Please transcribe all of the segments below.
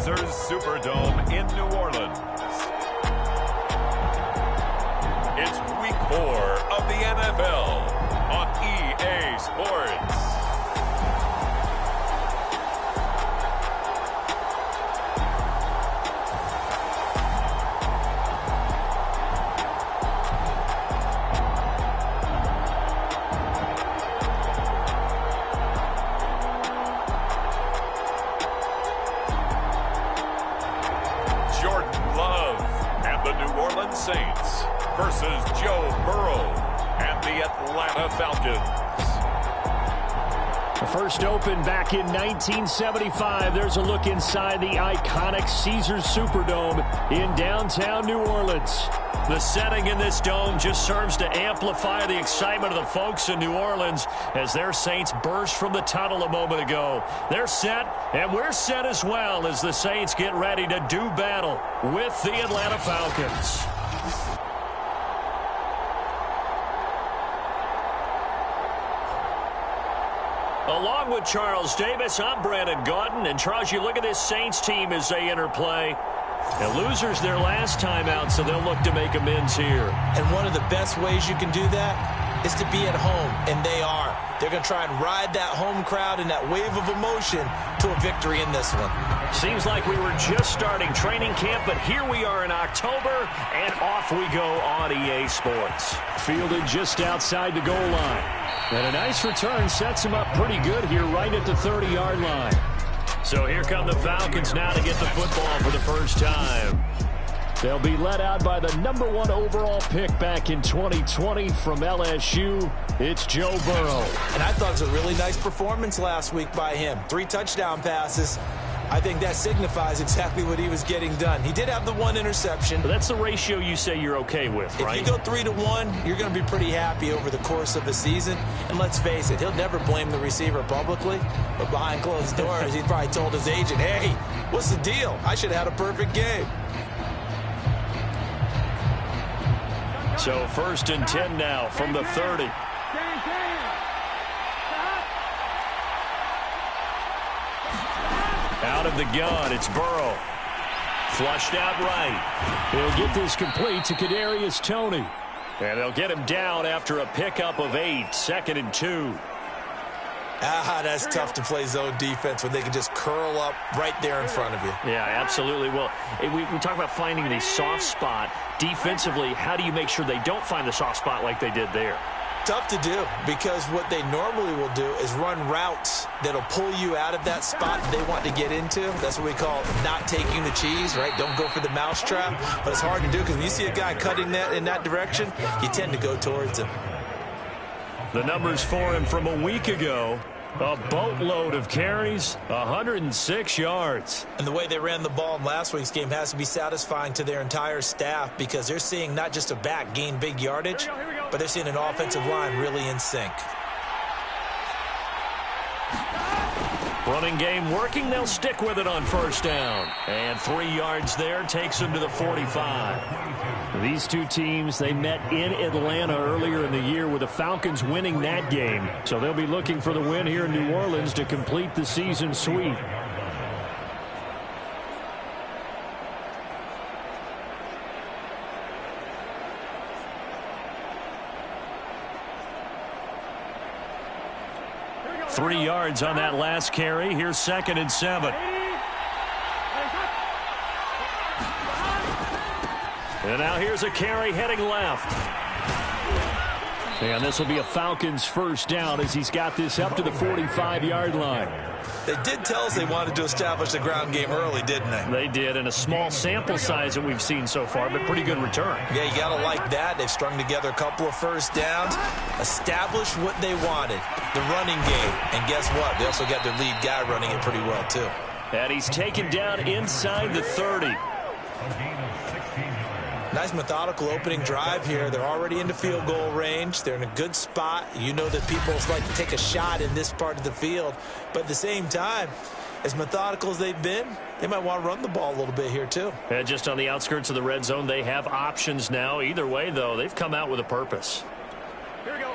Caesars Superdome in New Orleans. It's Week 4 of the NFL on EA Sports. Saints versus Joe Burrow and the Atlanta Falcons. The first opened back in 1975. There's a look inside the iconic Caesars Superdome in downtown New Orleans. The setting in this dome just serves to amplify the excitement of the folks in New Orleans as their Saints burst from the tunnel a moment ago. They're set, and we're set as well as the Saints get ready to do battle with the Atlanta Falcons. Along with Charles Davis, I'm Brandon Gaudin. And Charles, you look at this Saints team as they enter play. The losers their last time out, so they'll look to make amends here. And one of the best ways you can do that is to be at home, and they are. They're going to try and ride that home crowd and that wave of emotion to a victory in this one. Seems like we were just starting training camp, but here we are in October, and off we go on EA Sports. Fielded just outside the goal line. And a nice return sets him up pretty good here right at the 30-yard line. So here come the Falcons now to get the football for the first time. They'll be led out by the #1 overall pick back in 2020 from LSU. It's Joe Burrow. And I thought it was a really nice performance last week by him. 3 touchdown passes. I think that signifies exactly what he was getting done. He did have the 1 interception. But that's the ratio you say you're okay with, right? If you go 3-1, you're going to be pretty happy over the course of the season. And let's face it, he'll never blame the receiver publicly. But behind closed doors, he probably told his agent, hey, what's the deal? I should have had a perfect game. So 1st and 10 now from the 30. Out of the gun, it's Burrow. Flushed out right. He'll get this complete to Kadarius Toney. And they'll get him down after a pickup of 8, 2nd and 2. That's tough to play zone defense when they can just curl up right there in front of you. Yeah, absolutely. Well, we talk about finding the soft spot. Defensively, how do you make sure they don't find the soft spot like they did there? Tough to do, because what they normally will do is run routes that'll pull you out of that spot they want to get into. That's what we call not taking the cheese, right? Don't go for the mousetrap. But it's hard to do because when you see a guy cutting that in that direction, you tend to go towards him. The numbers for him from a week ago. A boatload of carries, 106 yards. And the way they ran the ball in last week's game has to be satisfying to their entire staff, because they're seeing not just a back gain big yardage, but they're seeing an offensive line really in sync. Running game working. They'll stick with it on 1st down. And 3 yards there takes them to the 45. These two teams, they met in Atlanta earlier in the year with the Falcons winning that game. So they'll be looking for the win here in New Orleans to complete the season sweep. Three yards on that last carry. Here's 2nd and 7. And now here's a carry heading left. And this will be a Falcons 1st down as he's got this up to the 45-yard line. They did tell us they wanted to establish the ground game early, didn't they? They did, and a small sample size that we've seen so far, but pretty good return. Yeah, you got to like that. They've strung together a couple of 1st downs, established what they wanted, the running game. And guess what? They also got their lead guy running it pretty well, too. And he's taken down inside the 30. Nice methodical opening drive here. They're already into field goal range. They're in a good spot. You know that people like to take a shot in this part of the field. But at the same time, as methodical as they've been, they might want to run the ball a little bit here too. And just on the outskirts of the red zone, they have options now. Either way, though, they've come out with a purpose. Here we go.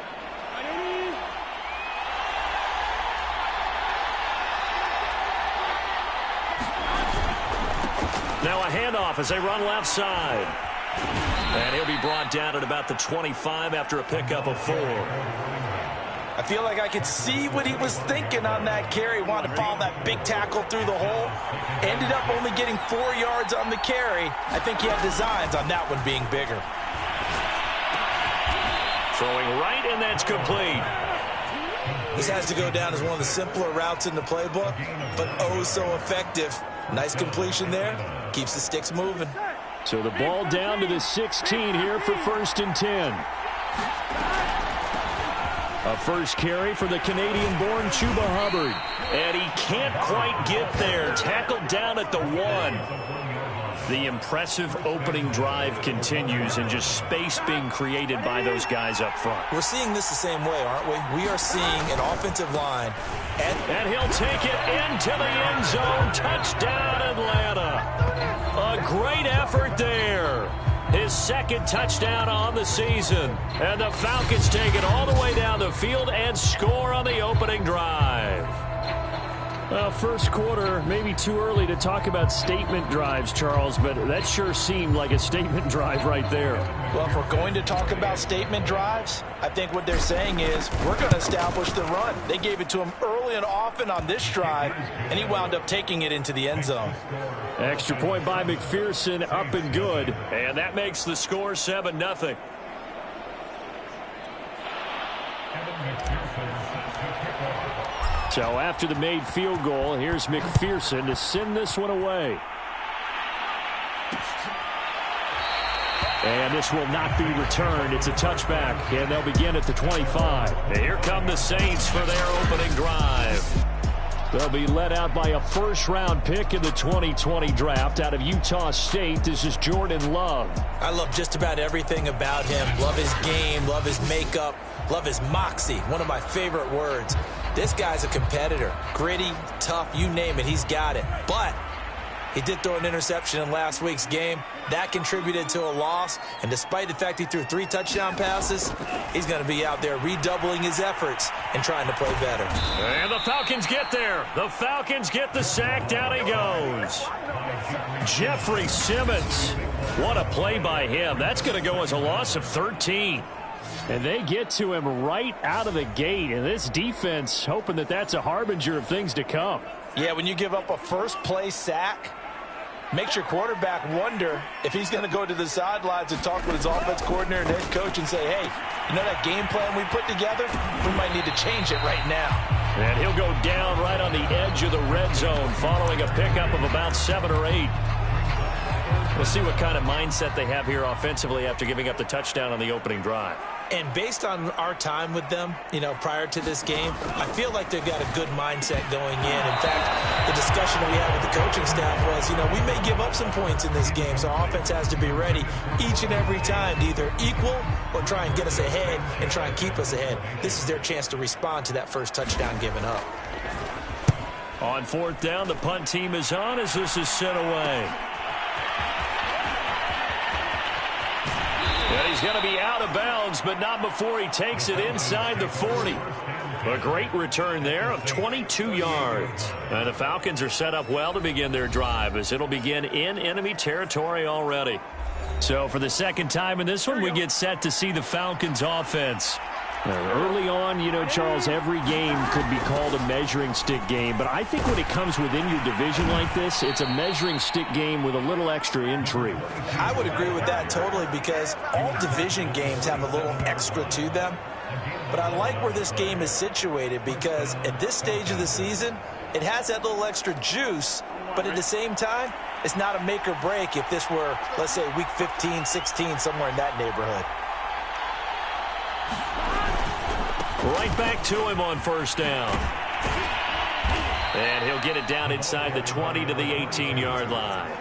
Now a handoff as they run left side. And he'll be brought down at about the 25 after a pickup of 4. I feel like I could see what he was thinking on that carry. Wanted to follow that big tackle through the hole. Ended up only getting 4 yards on the carry. I think he had designs on that one being bigger. Throwing right, and that's complete. This has to go down as one of the simpler routes in the playbook, but oh so effective. Nice completion there. Keeps the sticks moving. So the ball down to the 16 here for 1st and 10. A first carry for the Canadian-born Chuba Hubbard. And he can't quite get there. Tackled down at the 1. The impressive opening drive continues, and just space being created by those guys up front. We're seeing this the same way, aren't we? We are seeing an offensive line. And he'll take it into the end zone. Touchdown, Atlanta. A great effort there. His 2nd touchdown on the season. And the Falcons take it all the way down the field and score on the opening drive. Well, first quarter, maybe too early to talk about statement drives, Charles, but that sure seemed like a statement drive right there. Well, if we're going to talk about statement drives, I think what they're saying is we're going to establish the run. They gave it to him early and often on this drive, and he wound up taking it into the end zone. Extra point by McPherson, up and good. And that makes the score 7-0. So after the made field goal, here's McPherson to send this one away. And this will not be returned. It's a touchback, and they'll begin at the 25. And here come the Saints for their opening drive. They'll be led out by a first-round pick in the 2020 draft out of Utah State. This is Jordan Love. I love just about everything about him. Love his game, love his makeup, love his moxie. One of my favorite words. This guy's a competitor. Gritty, tough, you name it, he's got it. But he did throw an interception in last week's game. That contributed to a loss. And despite the fact he threw 3 touchdown passes, he's going to be out there redoubling his efforts and trying to play better. And the Falcons get there. The Falcons get the sack. Down he goes. Jeffrey Simmons. What a play by him. That's going to go as a loss of 13. And they get to him right out of the gate. And this defense hoping that that's a harbinger of things to come. Yeah, when you give up a first-play sack, makes your quarterback wonder if he's going to go to the sidelines and talk with his offense coordinator and head coach and say, hey, you know that game plan we put together? We might need to change it right now. And he'll go down right on the edge of the red zone following a pickup of about 7 or 8. We'll see what kind of mindset they have here offensively after giving up the touchdown on the opening drive. And based on our time with them, you know, prior to this game, I feel like they've got a good mindset going in. In fact, the discussion that we had with the coaching staff was, you know, we may give up some points in this game, so our offense has to be ready each and every time to either equal or try and get us ahead and try and keep us ahead. This is their chance to respond to that first touchdown given up. On 4th down, the punt team is on as this is sent away. And he's going to be out of bounds, but not before he takes it inside the 40. A great return there of 22 yards. And the Falcons are set up well to begin their drive as it'll begin in enemy territory already. So for the 2nd time in this one, we get set to see the Falcons offense. Early on, you know, Charles, every game could be called a measuring stick game. But I think when it comes within your division like this, it's a measuring stick game with a little extra intrigue. I would agree with that totally because all division games have a little extra to them. But I like where this game is situated because at this stage of the season, it has that little extra juice. But at the same time, it's not a make or break if this were, let's say, week 15, 16, somewhere in that neighborhood. Right back to him on 1st down. And he'll get it down inside the 20 to the 18-yard line.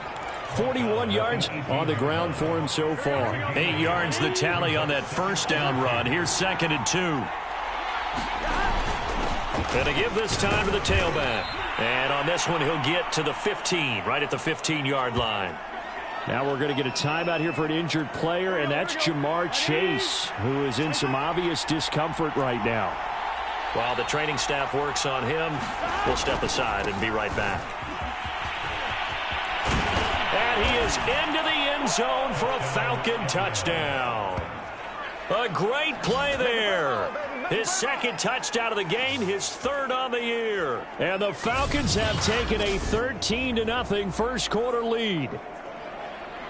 41 yards on the ground for him so far. 8 yards the tally on that 1st down run. Here's 2nd and 2. And to give this time to the tailback. And on this one, he'll get to the 15, right at the 15-yard line. Now we're going to get a timeout here for an injured player, and that's Jamar Chase, who is in some obvious discomfort right now. While the training staff works on him, we'll step aside and be right back. And And he is into the end zone for a Falcon touchdown. A great play there. His second touchdown of the game, his third on the year. And the Falcons have taken a 13-0 first quarter lead.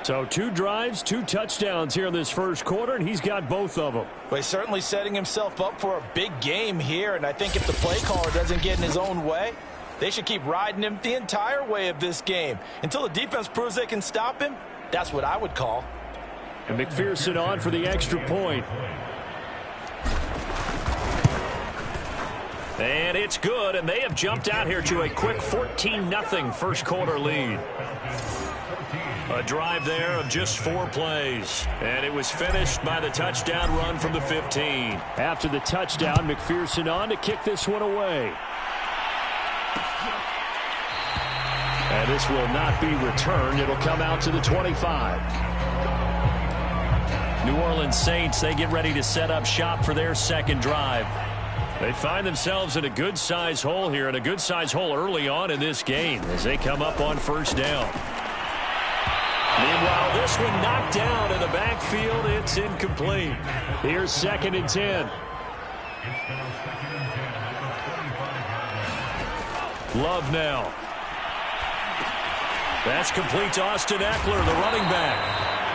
So 2 drives, 2 touchdowns here in this first quarter, and he's got both of them. Well, he's certainly setting himself up for a big game here, and I think if the play caller doesn't get in his own way, they should keep riding him the entire way of this game. Until the defense proves they can stop him, that's what I would call. And McPherson on for the extra point. And it's good, and they have jumped out here to a quick 14-0 first quarter lead. A drive there of just 4 plays. And it was finished by the touchdown run from the 15. After the touchdown, McPherson on to kick this one away. And this will not be returned. It'll come out to the 25. New Orleans Saints, they get ready to set up shop for their second drive. They find themselves in a good-size hole here, and a good-size hole early on in this game as they come up on first down. Meanwhile, this one knocked down in the backfield. It's incomplete. Here's 2nd and 10. Love now. That's complete to Austin Eckler, the running back.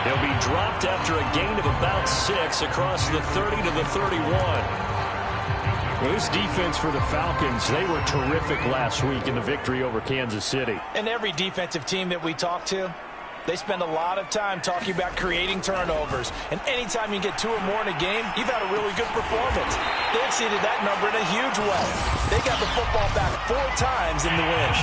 He'll be dropped after a gain of about 6 across the 30 to the 31. Well, this defense for the Falcons, they were terrific last week in the victory over Kansas City. And every defensive team that we talk to, they spend a lot of time talking about creating turnovers. And anytime you get 2 or more in a game, you've had a really good performance. They exceeded that number in a huge way. They got the football back 4 times in the win.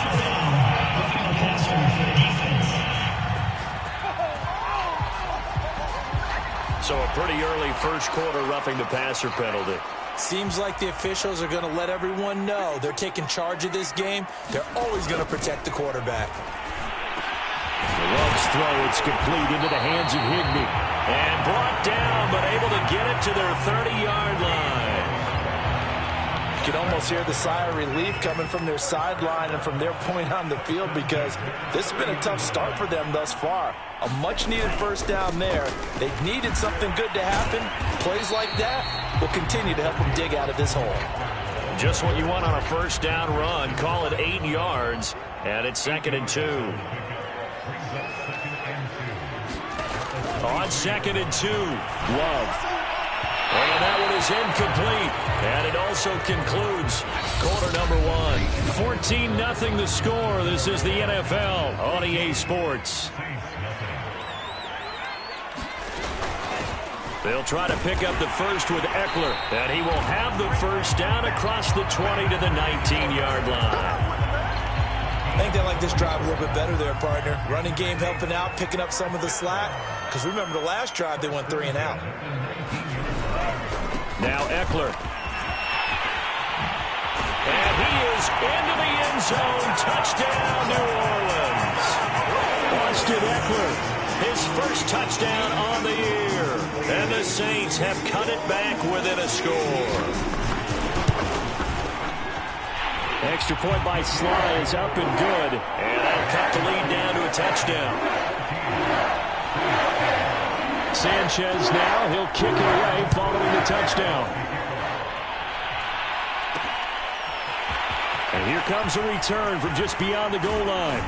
So a pretty early first quarter roughing the passer penalty. Seems like the officials are going to let everyone know they're taking charge of this game. They're always going to protect the quarterback. The Love's throw, it's complete into the hands of Higbee. And brought down, but able to get it to their 30-yard line. You can almost hear the sigh of relief coming from their sideline and from their point on the field, because this has been a tough start for them thus far. A much-needed first down there. They've needed something good to happen. Plays like that will continue to help them dig out of this hole. Just what you want on a first down run. Call it 8 yards, and it's 2nd and 2. On 2nd and 2, Love. And that one is incomplete. And it also concludes quarter number 1. 14-0 the score. This is the NFL on EA Sports. They'll try to pick up the first with Eckler. And he will have the first down across the 20 to the 19-yard line. I think they like this drive a little bit better there, partner. Running game helping out, picking up some of the slack. Because remember the last drive, they went 3 and out. Now Eckler. And he is into the end zone. Touchdown, New Orleans. Austin Eckler, his first touchdown on the year. And the Saints have cut it back within a score. Extra point by Sly is up and good. And that'll cut the lead down to a touchdown. Sanchez now, he'll kick it away following the touchdown. And here comes a return from just beyond the goal line.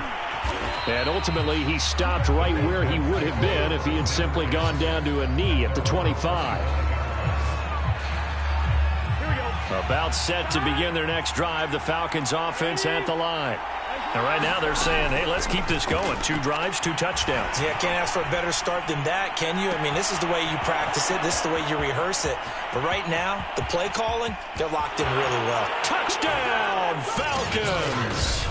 And ultimately, he stopped right where he would have been if he had simply gone down to a knee at the 25. About set to begin their next drive, the Falcons offense at the line. And right now they're saying, hey, let's keep this going. 2 drives, 2 touchdowns. Yeah, can't ask for a better start than that, can you? I mean, this is the way you practice it. This is the way you rehearse it. But right now, the play calling, they're locked in really well. Touchdown, Falcons!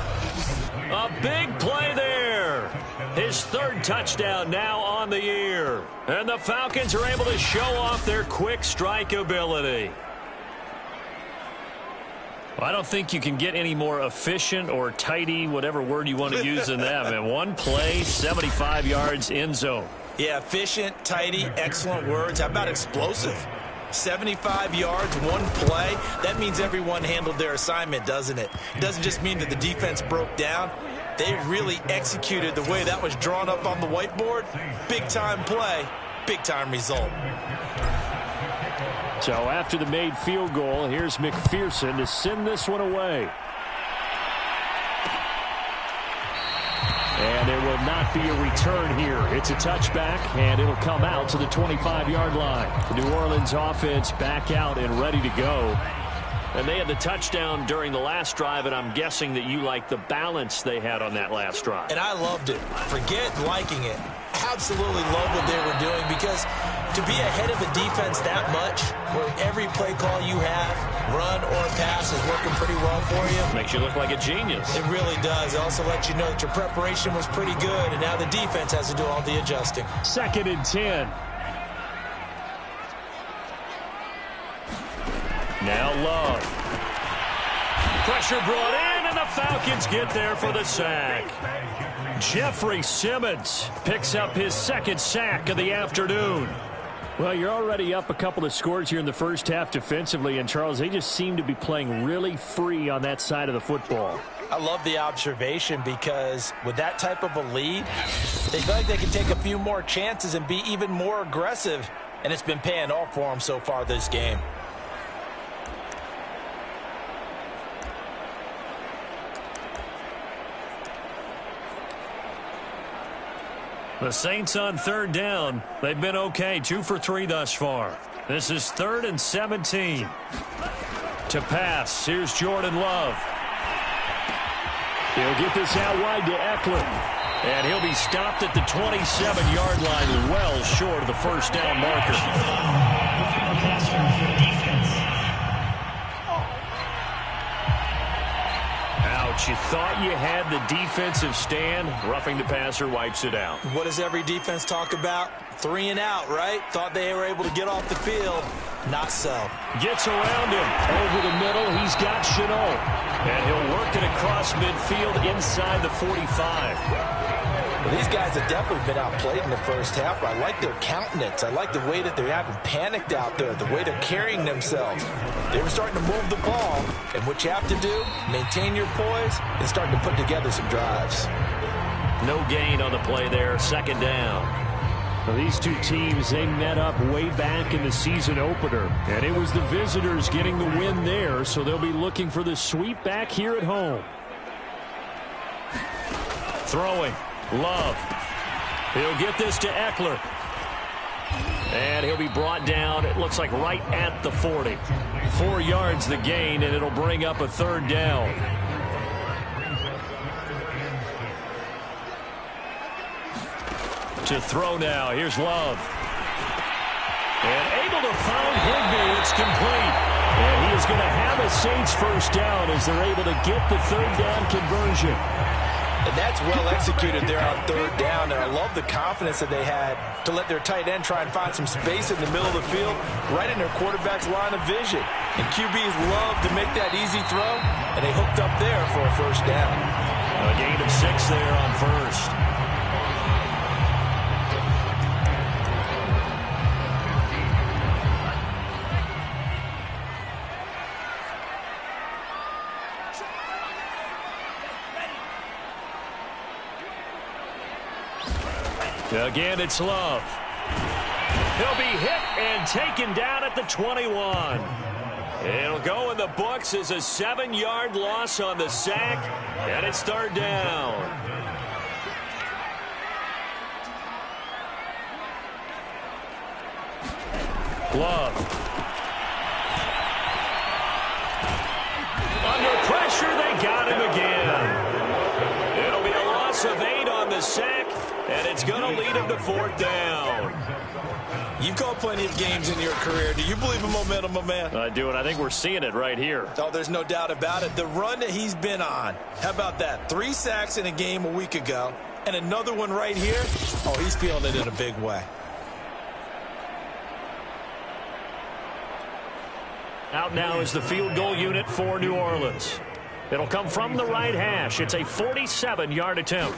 A big play there. His 3rd touchdown now on the year. And the Falcons are able to show off their quick strike ability. I don't think you can get any more efficient or tidy, whatever word you want to use in that. Man, 1 play, 75 yards, end zone. Yeah, efficient, tidy, excellent words. How about explosive? 75 yards, 1 play. That means everyone handled their assignment, doesn't it? It doesn't just mean that the defense broke down. They really executed the way that was drawn up on the whiteboard. Big-time play, big-time result. So after the made field goal, here's McPherson to send this one away. And there will not be a return here. It's a touchback, and it'll come out to the 25-yard line. The New Orleans offense back out and ready to go. And they had the touchdown during the last drive, and I'm guessing that you like the balance they had on that last drive. And I loved it. Forget liking it. Absolutely love what they were doing, because to be ahead of the defense that much, where every play call you have, run or pass, is working pretty well for you. Makes you look like a genius. It really does. It also lets you know that your preparation was pretty good, and now the defense has to do all the adjusting. 2nd and 10. Now Love. Pressure brought in, and the Falcons get there for the sack. Jeffrey Simmons picks up his 2nd sack of the afternoon. Well, you're already up a couple of scores here in the first half defensively, and Charles, they just seem to be playing really free on that side of the football. I love the observation, because with that type of a lead, they feel like they can take a few more chances and be even more aggressive, and it's been paying off for them so far this game. The Saints on 3rd down. They've been okay, 2 for 3 thus far. This is 3rd and 17. To pass, here's Jordan Love. He'll get this out wide to Eckler. And he'll be stopped at the 27-yard line, well short of the first down marker. You thought you had the defensive stand. Roughing the passer wipes it out. What does every defense talk about? 3 and out, right? Thought they were able to get off the field. Not so. Gets around him. Over the middle, he's got Chenault. And he'll work it across midfield inside the 45. Well, these guys have definitely been outplayed in the first half. I like their countenance. I like the way that they haven't panicked out there, the way they're carrying themselves. They were starting to move the ball, and what you have to do, maintain your poise and start to put together some drives. No gain on the play there, 2nd down. Well, these two teams, they met up way back in the season opener, and it was the visitors getting the win there, so they'll be looking for the sweep back here at home. Throwing. Love. He'll get this to Eckler. And he'll be brought down, it looks like right at the 40. 4 yards the gain, and it'll bring up a 3rd down. To throw now, here's Love. And able to find Higbee, it's complete. And he is going to have a Saints first down as they're able to get the 3rd down conversion. And that's well executed there on 3rd down. And I love the confidence that they had to let their tight end try and find some space in the middle of the field, right in their quarterback's line of vision. And QBs love to make that easy throw, and they hooked up there for a first down. A gain of 6 there on 1st. Again, it's Love. He'll be hit and taken down at the 21. It'll go in the books as a 7-yard loss on the sack, and it's 3rd down. Love. Under pressure, they got him again. It'll be a loss of 8 on the sack, and it's going to lead him to 4th down. You've called plenty of games in your career. Do you believe in momentum, my man? I do, and I think we're seeing it right here. Oh, there's no doubt about it. The run that he's been on, how about that? 3 sacks in a game a week ago, and another one right here. Oh, he's feeling it in a big way. Out now is the field goal unit for New Orleans. It'll come from the right hash. It's a 47-yard attempt.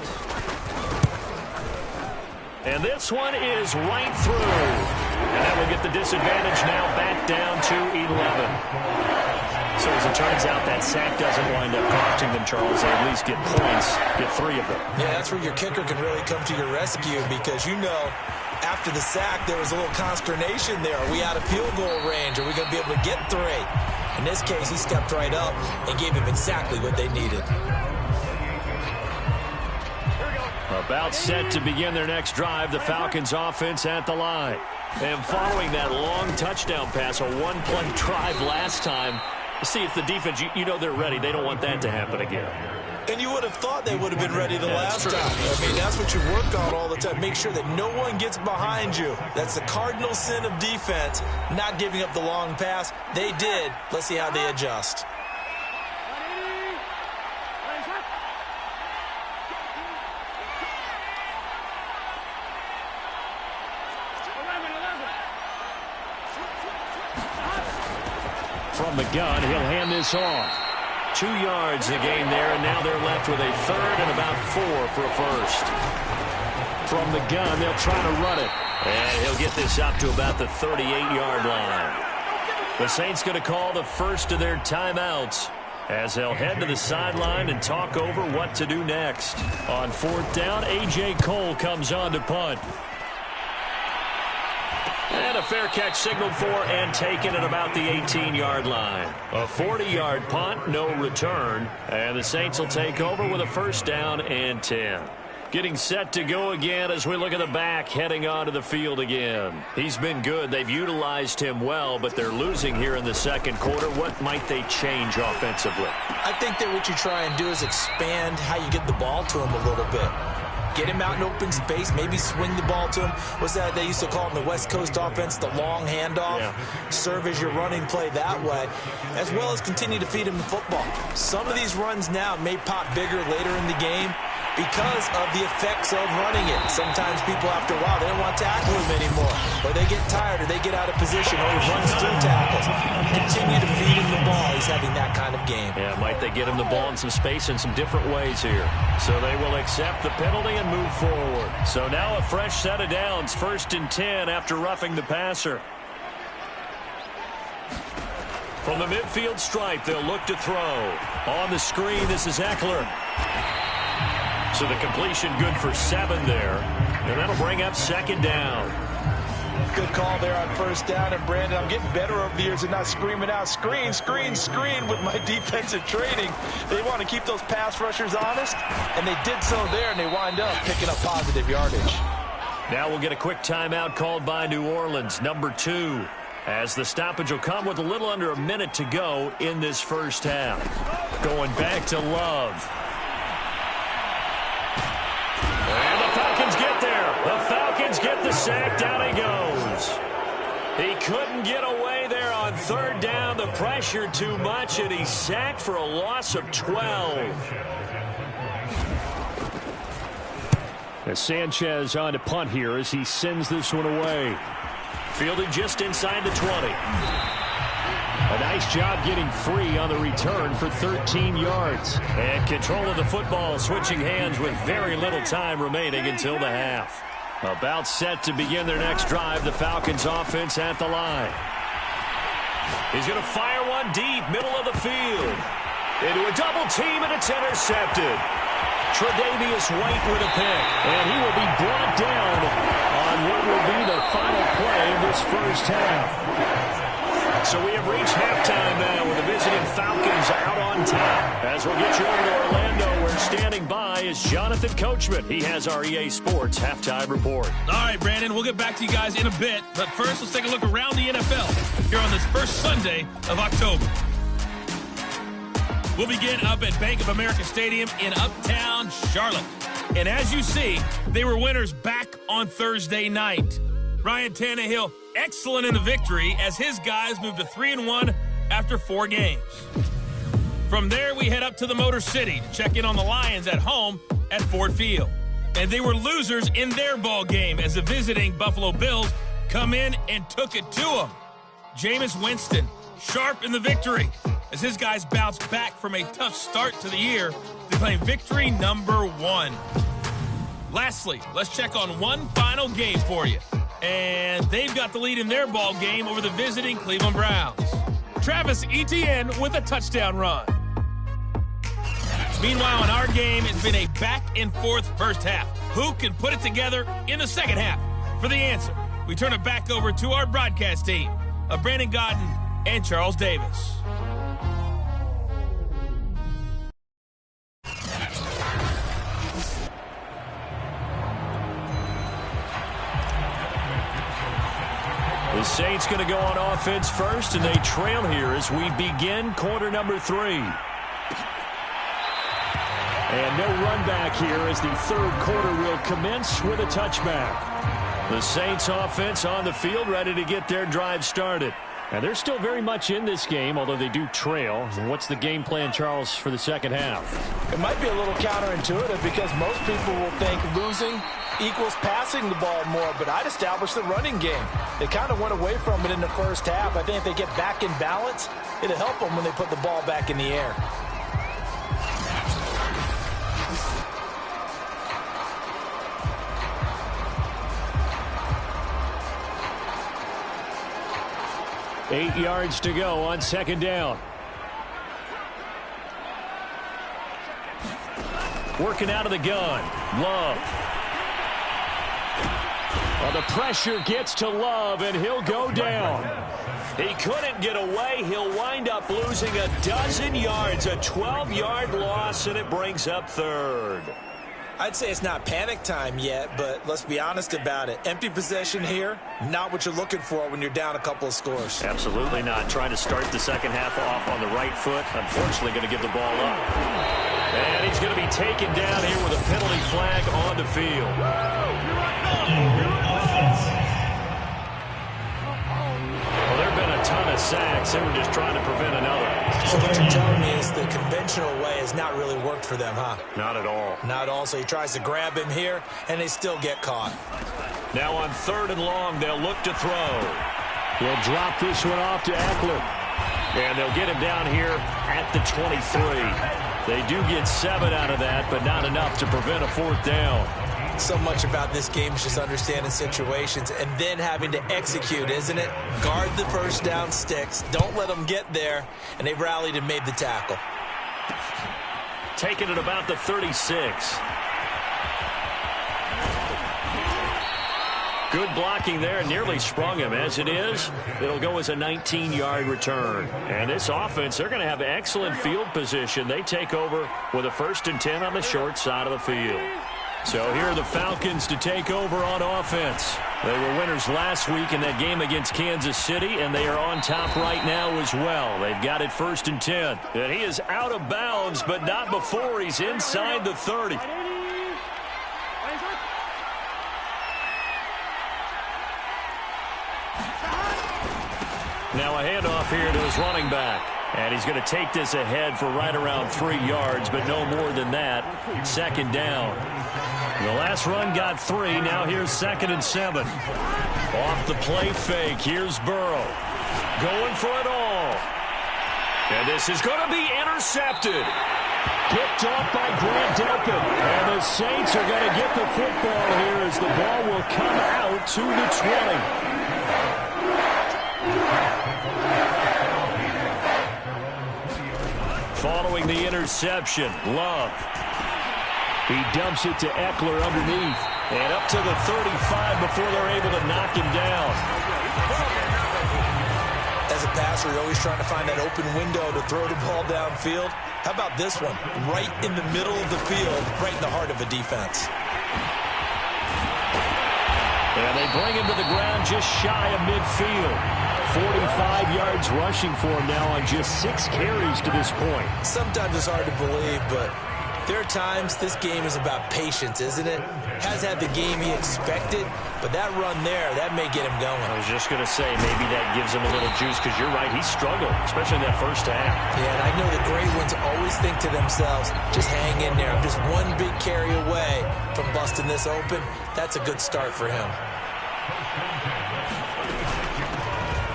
And this one is right through. And that will get the disadvantage now back down to 11. So as it turns out, that sack doesn't wind up costing them, Charles. They at least get points, get 3 of them. Yeah, that's where your kicker can really come to your rescue because, you know, after the sack, there was a little consternation there. Are we out of field goal range? Are we going to be able to get 3? In this case, he stepped right up and gave him exactly what they needed. About set to begin their next drive, the Falcons offense at the line. And following that long touchdown pass, a one-play drive last time, see if the defense, you know they're ready. They don't want that to happen again. And you would have thought they would have been ready the last time. I mean, that's what you work on all the time. Make sure that no one gets behind you. That's the cardinal sin of defense, not giving up the long pass. They did. Let's see how they adjust. From the gun, he'll hand this off. 2 yards the gain there, and now they're left with a 3rd and about 4 for a first. From the gun, they'll try to run it. And he'll get this up to about the 38-yard line. The Saints going to call the first of their timeouts as they'll head to the sideline and talk over what to do next. On 4th down, A.J. Cole comes on to punt. And a fair catch signaled for and taken at about the 18-yard line. A 40-yard punt, no return. And the Saints will take over with a 1st down and 10. Getting set to go again as we look at the back heading onto the field again. He's been good. They've utilized him well, but they're losing here in the second quarter. What might they change offensively? I think that what you try and do is expand how you get the ball to him a little bit. Get him out in open space, maybe swing the ball to him. What's that they used to call in the West Coast offense, the long handoff? Yeah. Serve as your running play that way, as well as continue to feed him the football. Some of these runs now may pop bigger later in the game because of the effects of running it. Sometimes people, after a while, they don't want to tackle him anymore. Or they get tired, or they get out of position, or he runs through tackles. Continue to feed him the ball. He's having that kind of game. Yeah, might they get him the ball in some space in some different ways here. So they will accept the penalty and move forward. So now a fresh set of downs. 1st and 10 after roughing the passer. From the midfield stripe, they'll look to throw. On the screen, this is Eckler. So the completion good for 7 there. And that'll bring up 2nd down. Good call there on 1st down. And, Brandon, I'm getting better over the years and not screaming out, screen, screen, screen with my defensive training. They want to keep those pass rushers honest, and they did so there, and they wind up picking up positive yardage. Now we'll get a quick timeout called by New Orleans, number 2, as the stoppage will come with a little under a minute to go in this first half. Going back to Love. And the Falcons get there. The Falcons get the sack. Down he goes. He couldn't get away there on 3rd down. The pressure too much, and he's sacked for a loss of 12. As Sanchez on to punt here as he sends this one away. Fielded just inside the 20. A nice job getting free on the return for 13 yards. And control of the football switching hands with very little time remaining until the half. About set to begin their next drive, the Falcons offense at the line. He's going to fire one deep, middle of the field. Into a double team, and it's intercepted. Tre'Davious White with a pick, and he will be brought down on what will be the final play of this first half. So we have reached halftime now with the visiting Falcons out on top. As we'll get you over to Orlando, where standing by is Jonathan Coachman. He has our EA Sports halftime report. All right, Brandon, we'll get back to you guys in a bit. But first, let's take a look around the NFL here on this first Sunday of October. We'll begin up at Bank of America Stadium in Uptown Charlotte. And as you see, they were winners back on Thursday night. Ryan Tannehill, excellent in the victory as his guys moved to 3-1 after 4 games. From there, we head up to the Motor City to check in on the Lions at home at Ford Field. And they were losers in their ball game as the visiting Buffalo Bills come in and took it to them. Jameis Winston, sharp in the victory as his guys bounced back from a tough start to the year to claim victory number 1. Lastly, let's check on one final game for you. and they've got the lead in their ball game over the visiting Cleveland Browns. Travis Etienne with a touchdown run. Meanwhile, in our game, it's been a back-and-forth first half. Who can put it together in the second half? For the answer, we turn it back over to our broadcast team of Brandon Godden and Charles Davis. The Saints going to go on offense first, and they trail here as we begin quarter number 3. And no run back here as the third quarter will commence with a touchback. The Saints offense on the field ready to get their drive started. And they're still very much in this game, although they do trail. What's the game plan, Charles, for the second half? It might be a little counterintuitive because most people will think losing equals passing the ball more, but I'd establish the running game. They kind of went away from it in the first half. I think if they get back in balance, it'll help them when they put the ball back in the air. Eight yards to go on second down. Working out of the gun. Love. Well, the pressure gets to Love, and he'll go down. He couldn't get away. He'll wind up losing a dozen yards, a 12-yard loss, and it brings up third. I'd say it's not panic time yet, but let's be honest about it. Empty possession here, not what you're looking for when you're down a couple of scores. Absolutely not. Trying to start the second half off on the right foot. Unfortunately, going to give the ball up. And he's going to be taken down here with a penalty flag on the field. Well, there have been a ton of sacks. They were just trying to prevent another. So what you're telling me is the conventional way has not really worked for them, huh? Not at all. Not at all. So he tries to grab him here, and they still get caught. Now on third and long, they'll look to throw. They'll drop this one off to Eckler. And they'll get him down here at the 23. They do get 7 out of that, but not enough to prevent a fourth down. So much about this game is just understanding situations and then having to execute, isn't it? Guard the first down sticks. Don't let them get there. And they rallied and made the tackle. Taking it about the 36. Good blocking there. Nearly sprung him. As it is, it'll go as a 19-yard return. And this offense, they're going to have excellent field position. They take over with a 1st and 10 on the short side of the field. So here are the Falcons to take over on offense. They were winners last week in that game against Kansas City, and they are on top right now as well. They've got it 1st and 10. And he is out of bounds, but not before he's inside the 30. Now a handoff here to his running back. And he's going to take this ahead for right around 3 yards, but no more than that. 2nd down. The last run got 3. Now here's 2nd and 7. Off the play fake. Here's Burrow. Going for it all. And this is going to be intercepted. Picked off by Grant Delpit. And the Saints are going to get the football here as the ball will come out to the 20. Following the interception, Love. He dumps it to Eckler underneath. And up to the 35 before they're able to knock him down. As a passer, you're always trying to find that open window to throw the ball downfield. How about this one? Right in the middle of the field, right in the heart of a defense. And they bring him to the ground just shy of midfield. 45 yards rushing for him now on just 6 carries to this point. Sometimes it's hard to believe, but there are times this game is about patience, isn't it? Has had the game he expected, but that run there, that may get him going. I was just going to say, maybe that gives him a little juice, because you're right, he struggled, especially in that first half. Yeah, and I know the great ones always think to themselves, just hang in there. I'm just one big carry away from busting this open. That's a good start for him.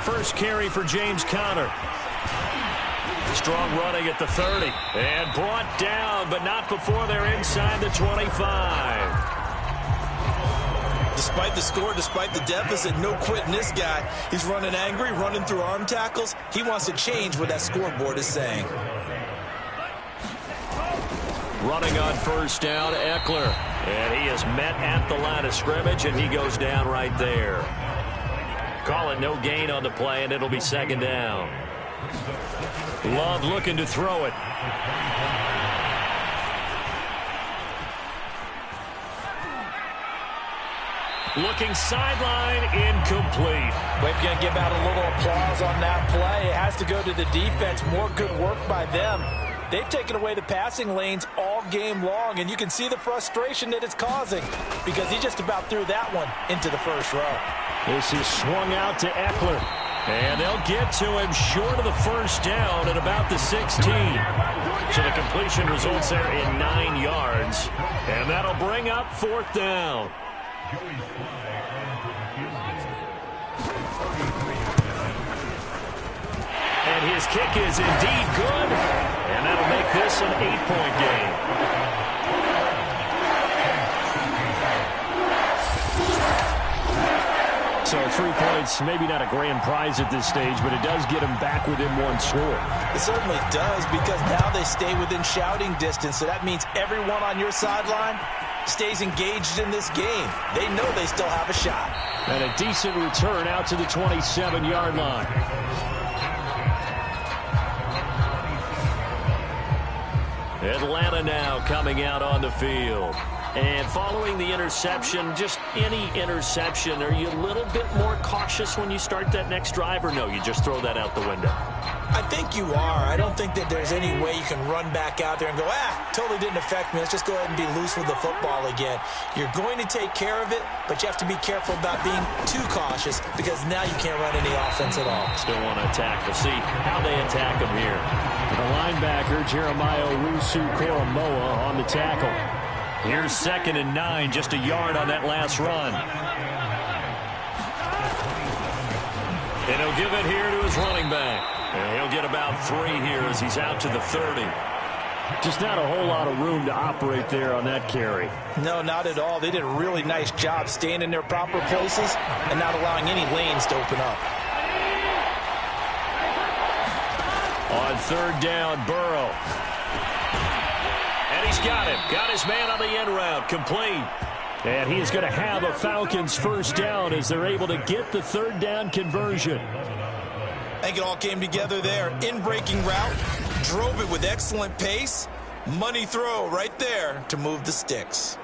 First carry for James Conner. Strong running at the 30. And brought down, but not before they're inside the 25. The Despite the score, despite the deficit, no quitting this guy. He's running angry, running through arm tackles. He wants to change what that scoreboard is saying. Running on first down, Eckler. And he is met at the line of scrimmage, and he goes down right there. Call it no gain on the play, and it'll be second down. Love looking to throw it. Looking sideline, incomplete. We're going to give out a little applause on that play. It has to go to the defense. More good work by them. They've taken away the passing lanes all game long, and you can see the frustration that it's causing because he just about threw that one into the first row. This is swung out to Eckler, and they'll get to him short of the first down at about the 16. So the completion results there in 9 yards, and that'll bring up fourth down. And his kick is indeed good, and that'll make this an 8-point game. So 3 points, maybe not a grand prize at this stage, but it does get them back within one score. It certainly does, because now they stay within shouting distance, so that means everyone on your sideline stays engaged in this game. They know they still have a shot. And a decent return out to the 27-yard line. Atlanta now coming out on the field. And following the interception, just any interception, are you a little bit more cautious when you start that next drive, or no, you just throw that out the window? I think you are. I don't think that there's any way you can run back out there and go, totally didn't affect me. Let's just go ahead and be loose with the football again. You're going to take care of it, but you have to be careful about being too cautious because now you can't run any offense at all. Still want to attack. We'll see how they attack them here. The linebacker, Jeremiah Owusu-Koramoah on the tackle. Here's 2nd and 9, just a yard on that last run. And he'll give it here to his running back. And he'll get about 3 here as he's out to the 30. Just not a whole lot of room to operate there on that carry. No, not at all. They did a really nice job staying in their proper places and not allowing any lanes to open up. On 3rd down, Burrow. And he's got it. Got his man on the end route. Complete. And he's going to have a Falcons first down as they're able to get the 3rd down conversion. I think it all came together there. In-breaking route. Drove it with excellent pace. Money throw right there to move the sticks.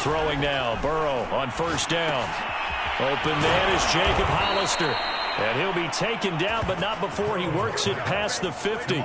Throwing now, Burrow on first down. Open man is Jacob Hollister. And he'll be taken down, but not before he works it past the 50.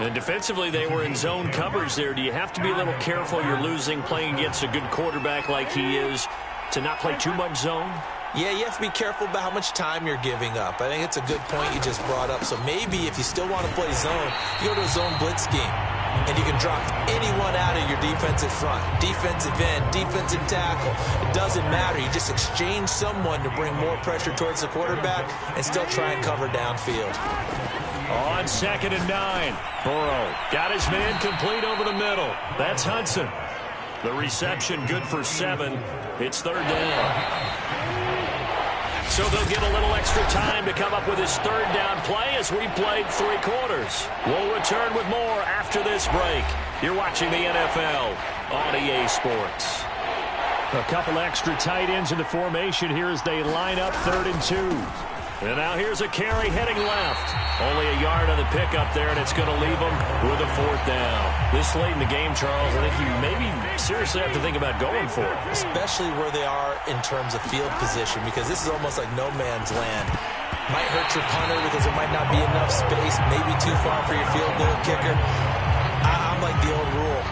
And defensively, they were in zone coverage there. Do you have to be a little careful? You're losing, playing against a good quarterback like he is, to not play too much zone? Yeah, you have to be careful about how much time you're giving up. I think it's a good point you just brought up. So maybe if you still want to play zone, you go to a zone blitz scheme. And you can drop anyone out of your defensive front. Defensive end, defensive tackle. It doesn't matter. You just exchange someone to bring more pressure towards the quarterback and still try and cover downfield. On 2nd and 9, Burrow got his man complete over the middle. That's Hudson. The reception good for 7. It's 3rd down. So they'll get a little extra time to come up with his 3rd down play as we played 3 quarters. We'll return with more after this break. You're watching the NFL on EA Sports. A couple extra tight ends in the formation here as they line up 3rd and 2. And now here's a carry heading left. Only a yard on the pickup there, and it's going to leave them with a 4th down. This late in the game, Charles, I think you maybe seriously have to think about going for it. Especially where they are in terms of field position, because this is almost like no man's land. Might hurt your punter because there might not be enough space, maybe too far for your field goal kicker. I'm like the old rule.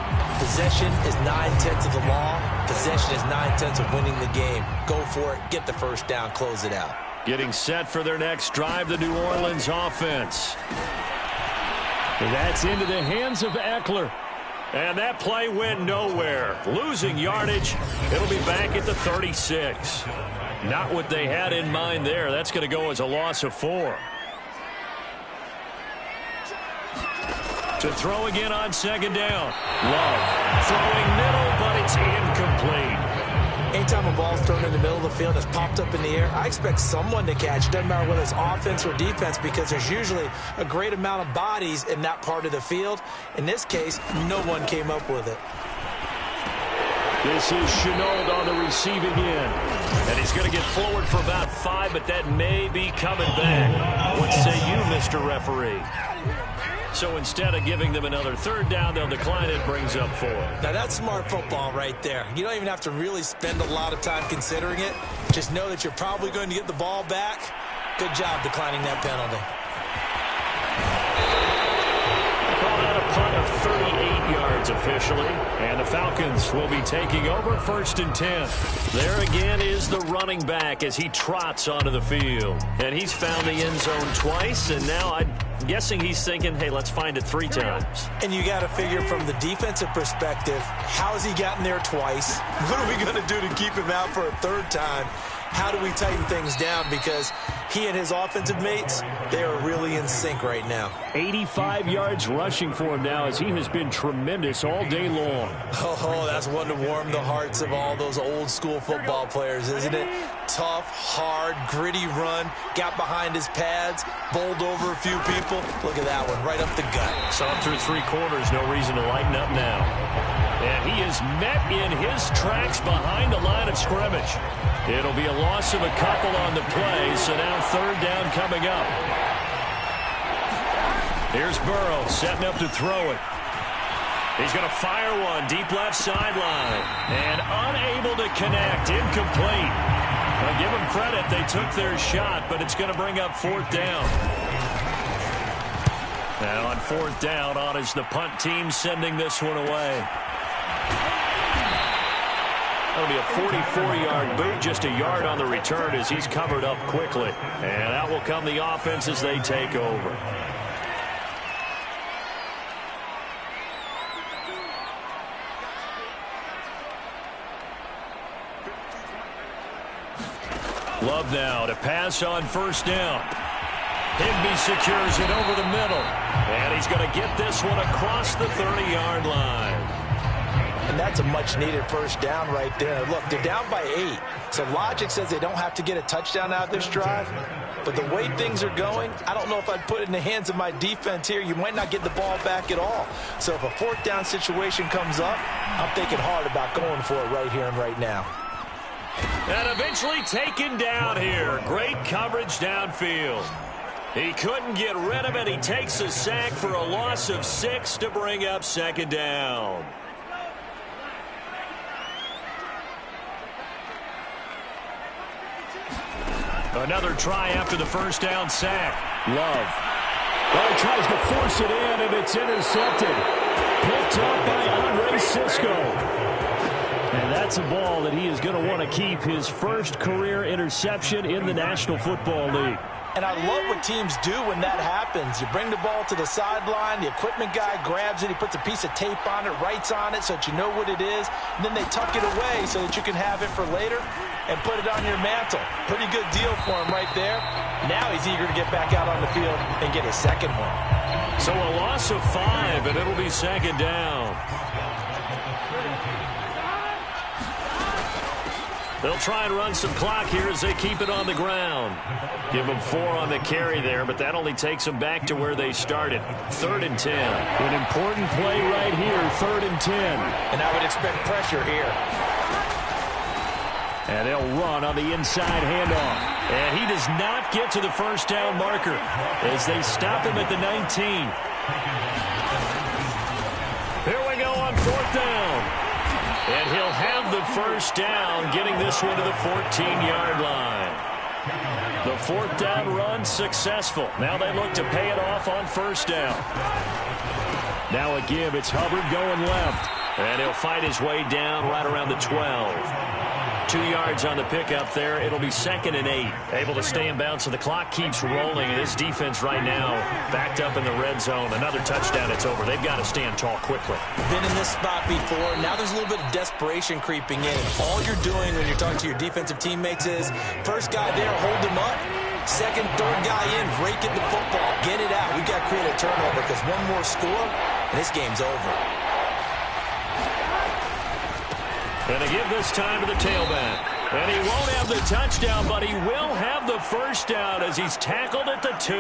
Possession is 9/10 of the law. Possession is 9/10 of winning the game. Go for it, get the first down, close it out. Getting set for their next drive, the New Orleans offense. And that's into the hands of Eckler. And that play went nowhere. Losing yardage. It'll be back at the 36. Not what they had in mind there. That's going to go as a loss of 4. To throw again on second down. Love throwing middle, but it's incomplete. Anytime a ball's thrown in the middle of the field and it's popped up in the air, I expect someone to catch. Doesn't matter whether it's offense or defense, because there's usually a great amount of bodies in that part of the field. In this case, no one came up with it. This is Chenault on the receiving end. And he's going to get forward for about 5, but that may be coming back. What say you, Mr. Referee? So instead of giving them another third down, they'll decline it, brings up 4. Now that's smart football right there. You don't even have to really spend a lot of time considering it. Just know that you're probably going to get the ball back. Good job declining that penalty. Call that a punt of 38 yards officially. And the Falcons will be taking over 1st and 10. There again is the running back as he trots onto the field. And he's found the end zone twice, and now I'm guessing he's thinking, hey, let's find it 3 times. And you got to figure from the defensive perspective, how's he gotten there twice? What are we going to do to keep him out for a 3rd time? How do we tighten things down? Because he and his offensive mates, they are really in sync right now. 85 yards rushing for him now as he has been tremendous all day long. Oh, that's one to warm the hearts of all those old school football players, isn't it? Tough, hard, gritty run, got behind his pads, bowled over a few people. Look at that one, right up the gut. So up through 3 quarters, no reason to lighten up now. And he is met in his tracks behind the line of scrimmage. It'll be a loss of a couple on the play, so now 3rd down coming up. Here's Burrow setting up to throw it. He's going to fire one deep left sideline. And unable to connect, incomplete. I'll give them credit, they took their shot, but it's going to bring up 4th down. Now on 4th down, on is the punt team sending this one away. That'll be a 44-yard boot, just a yard on the return as he's covered up quickly. And out will come the offense as they take over. Love now to pass on 1st down. Higbee secures it over the middle. And he's going to get this one across the 30-yard line. And that's a much-needed 1st down right there. Look, they're down by 8. So logic says they don't have to get a touchdown out of this drive. But the way things are going, I don't know if I'd put it in the hands of my defense here. You might not get the ball back at all. So if a 4th down situation comes up, I'm thinking hard about going for it right here and right now. And eventually taken down here. Great coverage downfield. He couldn't get rid of it. He takes a sack for a loss of 6 to bring up 2nd down. Another try after the 1st down sack. Love. Well, he tries to force it in, and it's intercepted. Picked up by Andre Sisco. And that's a ball that he is going to want to keep, his 1st career interception in the National Football League. And I love what teams do when that happens. You bring the ball to the sideline, the equipment guy grabs it, he puts a piece of tape on it, writes on it so that you know what it is, and then they tuck it away so that you can have it for later and put it on your mantle. Pretty good deal for him right there. Now he's eager to get back out on the field and get his 2nd one. So a loss of 5, and it'll be 2nd down. They'll try and run some clock here as they keep it on the ground. Give them 4 on the carry there, but that only takes them back to where they started. 3rd and 10. An important play right here, 3rd and 10. And I would expect pressure here. And they'll run on the inside handoff. And he does not get to the 1st down marker as they stop him at the 19. Here we go on 4th down. And he'll have the 1st down, getting this one to the 14-yard line. The 4th down run successful. Now they look to pay it off on 1st down. Now a give. It's Hubbard going left. And he'll fight his way down right around the 12. 2 yards on the pickup there. It'll be 2nd and 8. Able to stay in bounds, so the clock keeps rolling. And this defense right now backed up in the red zone. Another touchdown, it's over. They've got to stand tall quickly. Been in this spot before. Now there's a little bit of desperation creeping in. And all you're doing when you're talking to your defensive teammates is, first guy there, hold him up. Second, third guy in, rake at the football. Get it out. We've got to create a turnover because one more score, and this game's over. And they give this time to the tailback. And he won't have the touchdown, but he will have the first down as he's tackled at the 2.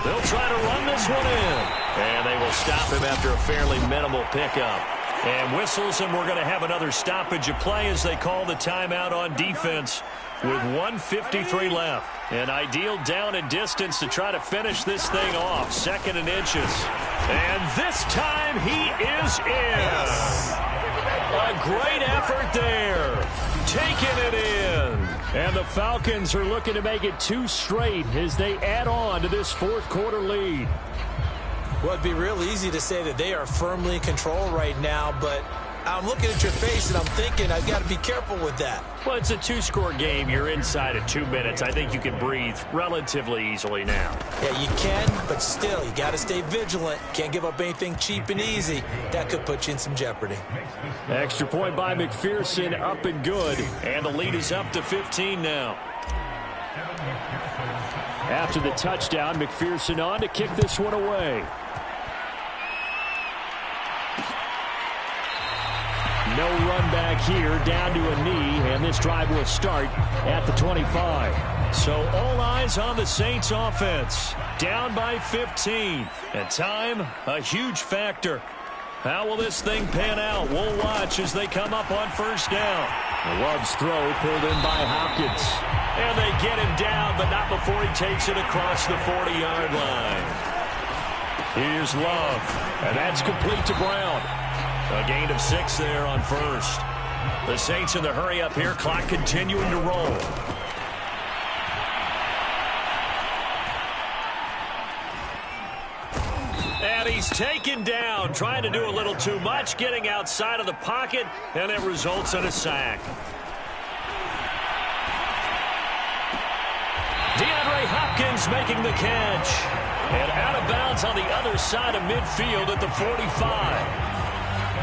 They'll try to run this one in. And they will stop him after a fairly minimal pickup. And whistles, and we're going to have another stoppage of play as they call the timeout on defense with 1:53 left. An ideal down and distance to try to finish this thing off. 2nd and inches. And this time he is in. Yes. A great effort there. Taking it in. And the Falcons are looking to make it 2 straight as they add on to this 4th quarter lead. Well, it'd be real easy to say that they are firmly in control right now, but I'm looking at your face and I'm thinking I've got to be careful with that. Well, it's a 2-score game. You're inside of 2 minutes. I think you can breathe relatively easily now. Yeah, you can, but still, you got to stay vigilant. Can't give up anything cheap and easy. That could put you in some jeopardy. Extra point by McPherson, up and good. And the lead is up to 15 now. After the touchdown, McPherson on to kick this one away. No run back here, down to a knee, and this drive will start at the 25. So all eyes on the Saints offense. Down by 15. And time, a huge factor. How will this thing pan out? We'll watch as they come up on first down. Love's throw pulled in by Hopkins. And they get him down, but not before he takes it across the 40-yard line. Here's Love, and that's complete to Brown. A gain of 6 there on first. The Saints in the hurry up here, clock continuing to roll. And he's taken down, trying to do a little too much, getting outside of the pocket, and it results in a sack. DeAndre Hopkins making the catch. And out of bounds on the other side of midfield at the 45.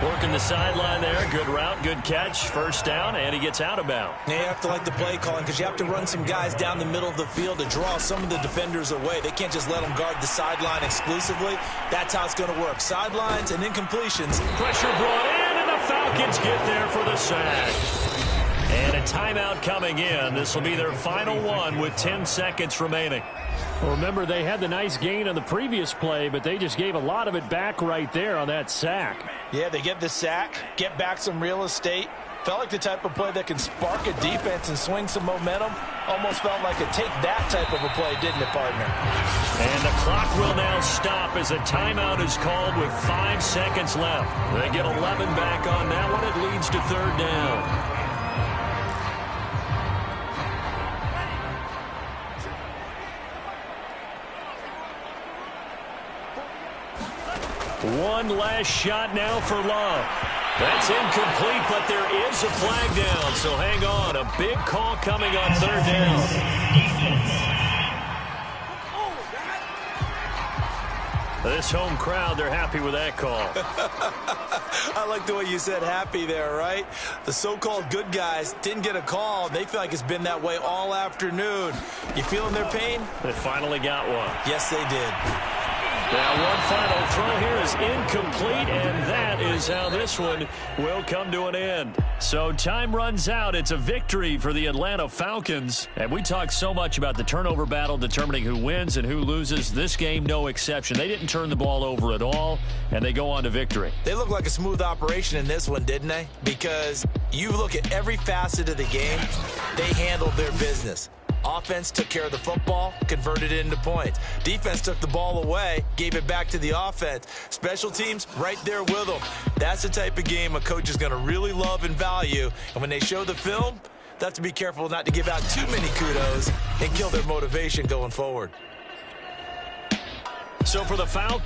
Working the sideline there. Good route, good catch. First down, and he gets out of bounds. Now you have to like the play calling because you have to run some guys down the middle of the field to draw some of the defenders away. They can't just let them guard the sideline exclusively. That's how it's going to work. Sidelines and incompletions. Pressure brought in, and the Falcons get there for the sack. And a timeout coming in. This will be their final one with 10 seconds remaining. Well, remember, they had the nice gain on the previous play, but they just gave a lot of it back right there on that sack. Yeah, they get the sack, get back some real estate. Felt like the type of play that can spark a defense and swing some momentum. Almost felt like a take-that type of a play, didn't it, partner? And the clock will now stop as a timeout is called with 5 seconds left. They get 11 back on that one. It leads to 3rd down. One last shot now for Love. That's incomplete, but there is a flag down, so hang on. A big call coming on 3rd down. This home crowd, they're happy with that call. I like the way you said happy there, right? The so-called good guys didn't get a call. They feel like it's been that way all afternoon. You feeling their pain? They finally got one. Yes, they did. Now one final throw here is incomplete, and that is how this one will come to an end. So time runs out. It's a victory for the Atlanta Falcons. And we talk so much about the turnover battle determining who wins and who loses. This game, no exception. They didn't turn the ball over at all, and they go on to victory. They look like a smooth operation in this one, didn't they? Because you look at every facet of the game, they handled their business. Offense took care of the football, converted it into points. Defense took the ball away, gave it back to the offense. Special teams, right there with them. That's the type of game a coach is going to really love and value. And when they show the film, they have to be careful not to give out too many kudos and kill their motivation going forward. So for the foul,